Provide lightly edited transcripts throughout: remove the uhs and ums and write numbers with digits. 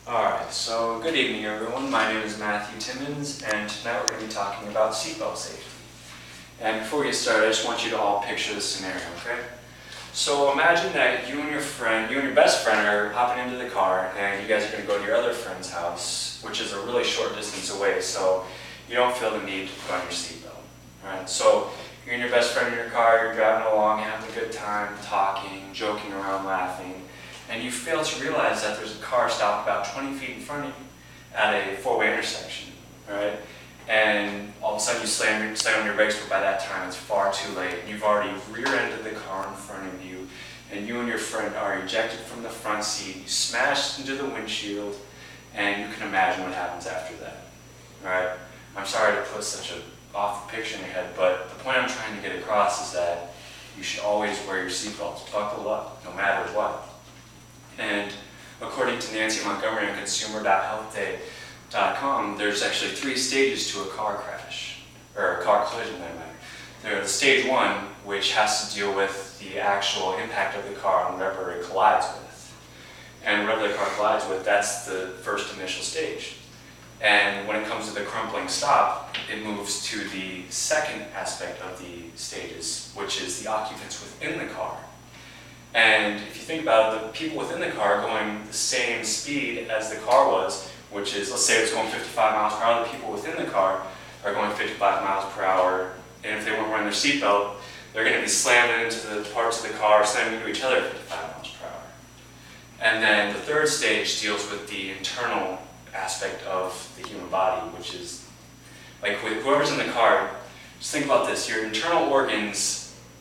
Alright, so good evening everyone. My name is Matthew Timmons, and tonight we're going to be talking about seatbelt safety. And before we get started, I just want you to all picture this scenario, okay? So imagine that you and your best friend are hopping into the car, and you guys are going to go to your other friend's house, which is a really short distance away, so you don't feel the need to put on your seatbelt. Alright, so you and your best friend in your car, you're driving along, having a good time, talking, joking around, laughing. And you fail to realize that there's a car stopped about 20 feet in front of you at a four-way intersection, right? And all of a sudden you slam on your brakes, but by that time it's far too late. You've already rear-ended the car in front of you, and you and your friend are ejected from the front seat. You smashed into the windshield, and you can imagine what happens after that, right? I'm sorry to put such an awful picture in your head, but the point I'm trying to get across is that you should always wear your seatbelts, buckle up, no matter what. And according to Nancy Montgomery on consumer.healthday.com, there's actually 3 stages to a car crash, or a car collision, that matter. There's stage 1, which has to deal with the actual impact of the car on whatever it collides with. And whatever the car collides with, that's the first initial stage. And when it comes to the crumpling stop, it moves to the second aspect of the stages, which is the occupants within the car. And if you think about it, the people within the car are going the same speed as the car was, which is, let's say it's going 55 miles per hour, the people within the car are going 55 miles per hour, and if they weren't wearing their seatbelt, they're going to be slamming into the parts of the car, slamming into each other at 55 miles per hour. And then the third stage deals with the internal aspect of the human body, which is, like with whoever's in the car, just think about this, your internal organs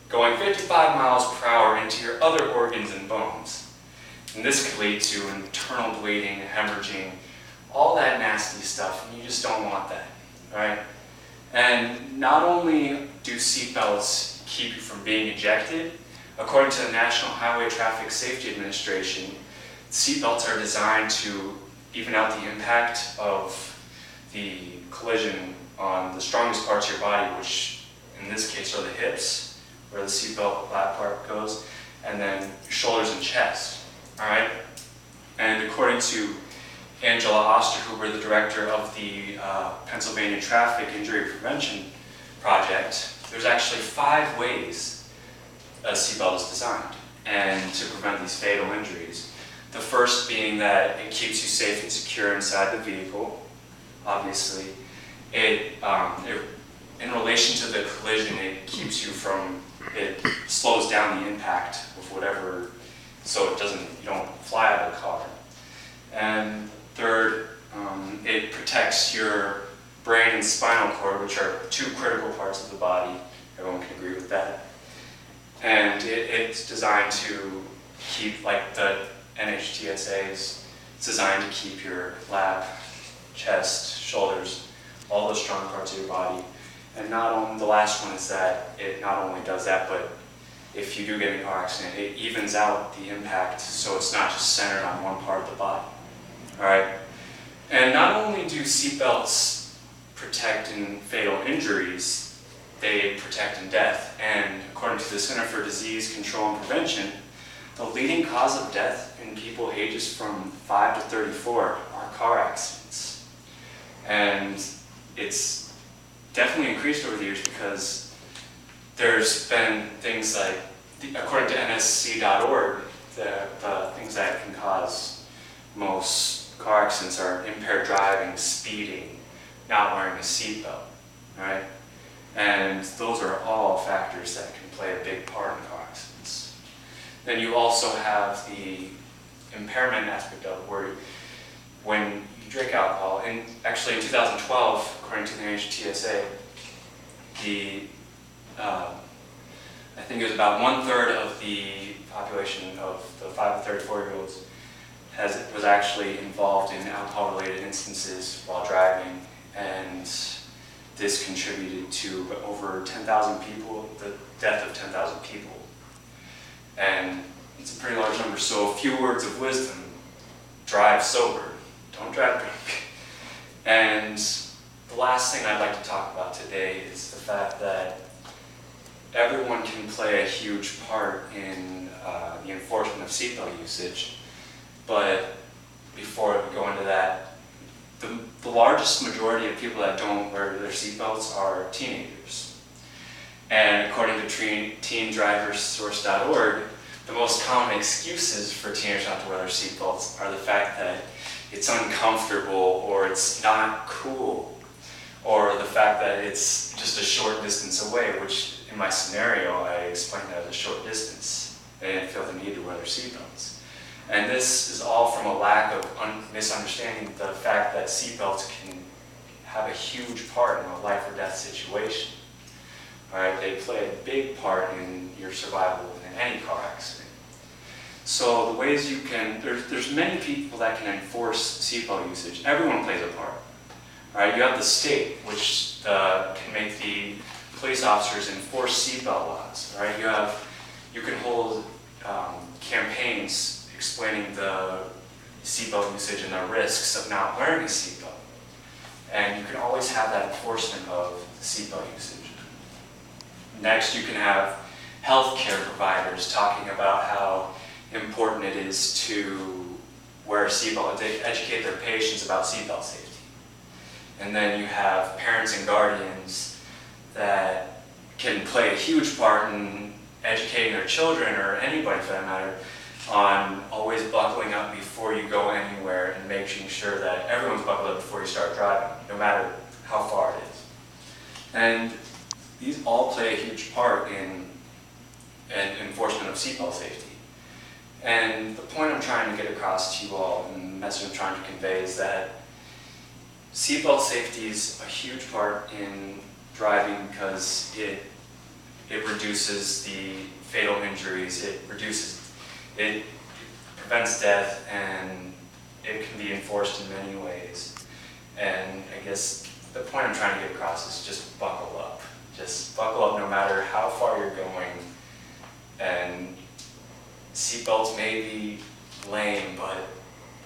going 55 miles per hour into your other organs and bones. And this could lead to internal bleeding, hemorrhaging, all that nasty stuff, and you just don't want that, right? And not only do seatbelts keep you from being ejected, according to the National Highway Traffic Safety Administration, seatbelts are designed to even out the impact of the collision on the strongest parts of your body, which in this case are the hips, where the seatbelt flat part goes, and then your shoulders and chest, all right? And according to Angela Osterhuber, the director of the Pennsylvania Traffic Injury Prevention Project, there's actually 5 ways a seatbelt is designed and to prevent these fatal injuries. The first being that it keeps you safe and secure inside the vehicle, obviously. In relation to the collision, it keeps you from, it slows down the impact of whatever, so you don't fly out of the car. And third, it protects your brain and spinal cord, which are 2 critical parts of the body. Everyone can agree with that. And it's designed to keep, like the NHTSA is designed to keep your lap, chest, shoulders, all those strong parts of your body. And the last one is that it not only does that, but if you do get in a car accident, it evens out the impact, so it's not just centered on one part of the body. All right? And not only do seatbelts protect in fatal injuries, they protect in death. And according to the Center for Disease Control and Prevention, the leading cause of death in people ages from 5 to 34 are car accidents. And it's definitely increased over the years because there's been things like, according to NSC.org, the things that can cause most car accidents are impaired driving, speeding, not wearing a seatbelt, right? And those are all factors that can play a big part in car accidents. Then you also have the impairment aspect of it, where when you drink alcohol, and actually in 2012, according to the NHTSA, I think it was about 1/3 of the population of the 5 to 34-year-olds was actually involved in alcohol-related instances while driving, and this contributed to over 10,000 people, the death of 10,000 people. And it's a pretty large number, so a few words of wisdom: drive sober, don't drive drunk. And the last thing I'd like to talk about today is the fact that everyone can play a huge part in the enforcement of seatbelt usage, but before we go into that, the largest majority of people that don't wear their seatbelts are teenagers. And according to teendriversource.org, the most common excuses for teenagers not to wear their seatbelts are the fact that it's uncomfortable, or it's not cool, or the fact that it's just a short distance away, which in my scenario, I explained that as a short distance. They didn't feel the need to wear their seatbelts. And this is all from a lack of misunderstanding the fact that seatbelts can have a huge part in a life or death situation. All right, they play a big part in your survival in any car accident. So the ways you can, there's many people that can enforce seatbelt usage. Everyone plays a part. All right, you have the state, which can make the police officers enforce seatbelt laws. All right, you can hold campaigns explaining the seatbelt usage and the risks of not wearing a seatbelt. And you can always have that enforcement of the seatbelt usage. Next, you can have healthcare providers talking about how important it is to wear a seatbelt. They educate their patients about seatbelt safety. And then you have parents and guardians that can play a huge part in educating their children, or anybody for that matter, on always buckling up before you go anywhere and making sure that everyone's buckled up before you start driving, no matter how far it is. And these all play a huge part in enforcement of seatbelt safety. And the point I'm trying to get across to you all, and the message I'm trying to convey, is that seatbelt safety is a huge part in driving because it reduces the fatal injuries, it prevents death, and it can be enforced in many ways. And I guess the point I'm trying to get across is just buckle up. Just buckle up no matter how far you're going. And seatbelts may be lame, but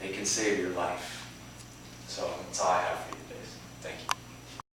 they can save your life. So that's all I have for you.